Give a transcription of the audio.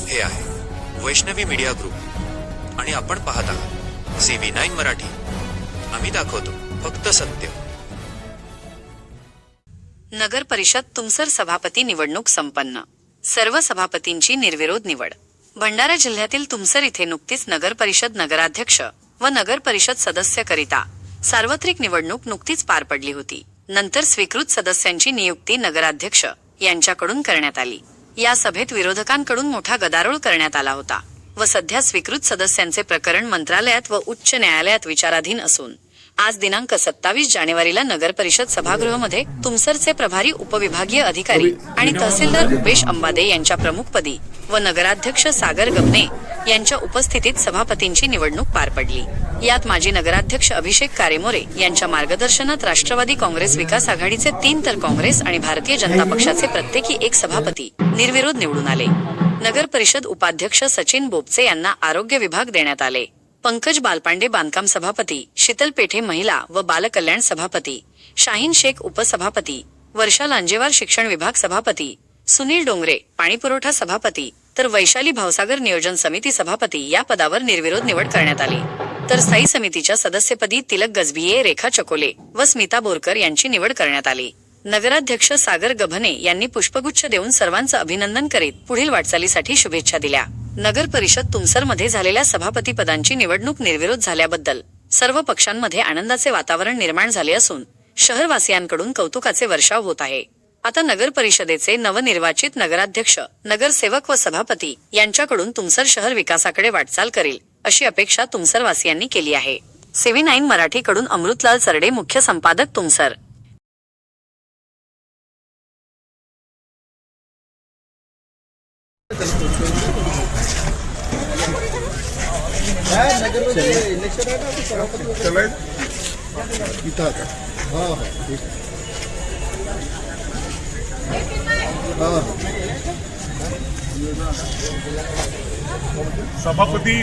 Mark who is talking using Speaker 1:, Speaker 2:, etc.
Speaker 1: हे आहे Vaishnavi media group आणि आपण पाहत आहात CV9 मराठी. आम्ही दाखवतो फक्त सत्य.
Speaker 2: नगर परिषद तुमसर सभापती निवडणूक संपन्न. सर्व सभापतींची निर्विरोध निवड. भंडारा जिल्ह्यातील तुमसर इथे नुकतीच नगर परिषद नगराध्यक्ष व नगर परिषद सदस्यकरिता सार्वत्रिक निवडणूक नुकतीच पार पडली होती. नंतर स्वीकृत सदस्यांची नियुक्ती नगराध्यक्ष यांच्याकडून करण्यात आली. या सभेत विरोधकांकडून मोठा गदारोळ करण्यात आला होता व सध्या स्वीकृत सदस्यांचे प्रकरण मंत्रालयात व उच्च न्यायालयात विचाराधीन असून आज दिनांक 27 जानेवारीला नगर परिषद सभागृहामध्ये तुमसरचे प्रभारी उपविभागीय अधिकारी आणि तहसीलदार उपेश अंबादे यांच्या प्रमुखपदी व नगराध्यक्ष सागर गबने यांच्या उपस्थितीत सभापतींची निवडणूक पार पडली. यात माजी नगराध्यक्ष अभिषेक कारेमोरे यांच्या मार्गदर्शनात राष्ट्रवादी काँग्रेस विकास आघाडीचे 3 तर काँग्रेस आणि भारतीय जनता पक्षाचे प्रत्येकी 1 सभापती निर्विरोध निवडून आले. नगर परिषद उपाध्यक्ष सचिन बोपचे यांना आरोग्य विभाग देण्यात आले. पंकज बालपांडे बांधकाम सभापती, शीतल पेठे महिला व बालकल्याण सभापती, शाहीन शेख उपसभापती, वर्षा लांजेवार शिक्षण विभाग सभापती, सुनील डोंगरे पाणीपुरवठा सभापती तर वैशाली भावसागर नियोजन समिती सभापती या पदावर निर्विरोध निवड करण्यात आली. तर स्थायी समितीच्या सदस्यपदी तिलक गजभिये, रेखा चकोले व स्मिता बोरकर यांची निवड करण्यात आली. नगराध्यक्ष सागर गभने यांनी पुष्पगुच्छ देऊन सर्वांचं अभिनंदन करीत पुढील वाटचालीसाठी शुभेच्छा दिल्या. नगर परिषद तुमसर मध्ये झालेल्या सभापती पदांची निवडणूक निर्विरोध झाल्याबद्दल सर्व पक्षांमध्ये आनंदाचे वातावरण निर्माण झाले असून शहरवासियांकडून कौतुकाचे वर्षाव होत आहे. आता नगर परिषदेचे नवनिर्वाचित नगराध्यक्ष, नगरसेवक व सभापती यांच्याकडून तुमसर शहर विकासाकडे वाटचाल करेल अशी अपेक्षा तुमसरवासियांनी केली आहे. CV9 मराठी कडून अमृतलाल चरडे, मुख्य संपादक, तुमसर.
Speaker 3: सभापती